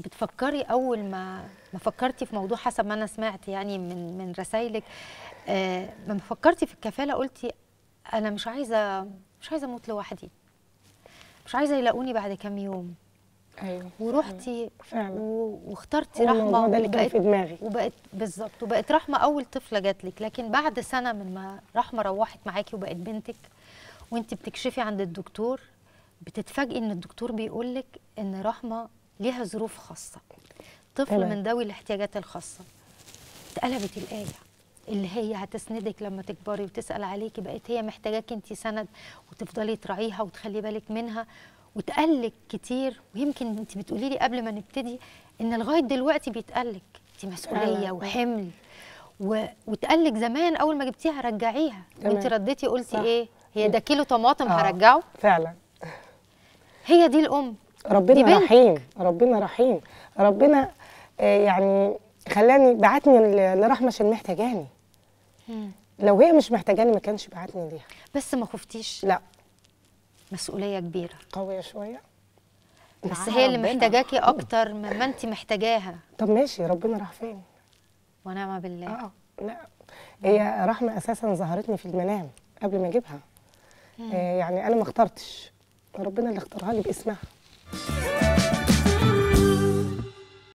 بتفكري اول ما فكرتي في موضوع، حسب ما انا سمعت يعني من رسايلك، لما فكرتي في الكفاله قلتي انا مش عايزه اموت لوحدي، مش عايزه يلاقوني بعد كام يوم. ايوه ورحتي فعلا. واخترتي هو الموضوع رحمه ده اللي كان في دماغي. وبقت بالظبط، وبقت رحمه اول طفله جات لك. لكن بعد سنه من ما رحمه روحت معاكي وبقت بنتك، وانت بتكشفي عند الدكتور، بتتفاجئي ان الدكتور بيقول لك ان رحمه ليها ظروف خاصه، طفل من ذوي الاحتياجات الخاصه. اتقلبت الايه اللي هي هتسندك لما تكبري وتسال عليكي، بقت هي محتاجاكي انت سند، وتفضلي تراعيها وتخلي بالك منها، وتقلك كتير. ويمكن انت بتقولي لي قبل ما نبتدي ان لغايه دلوقتي بيتقلك، انت مسؤوليه وحمل، وتقلك زمان اول ما جبتيها رجعيها، وانت رديتي قلتي صح. ايه؟ هي ده كيلو طماطم هرجعه؟ فعلا. هي دي الام. ربنا رحيم، ربنا رحيم، ربنا يعني خلاني بعتني لرحمه عشان محتاجاني. لو هي مش محتاجاني ما كانش بعتني ليها. بس ما خفتيش؟ لا. مسؤوليه كبيره، قويه شويه، بس هي اللي محتاجاكي اكتر مما انت محتاجاها. طب ماشي، ربنا راح فين؟ ونعم بالله. لا، هي رحمه اساسا ظهرتني في المنام قبل ما اجيبها. يعني انا ما اخترتش، ربنا اللي اختارها لي باسمها.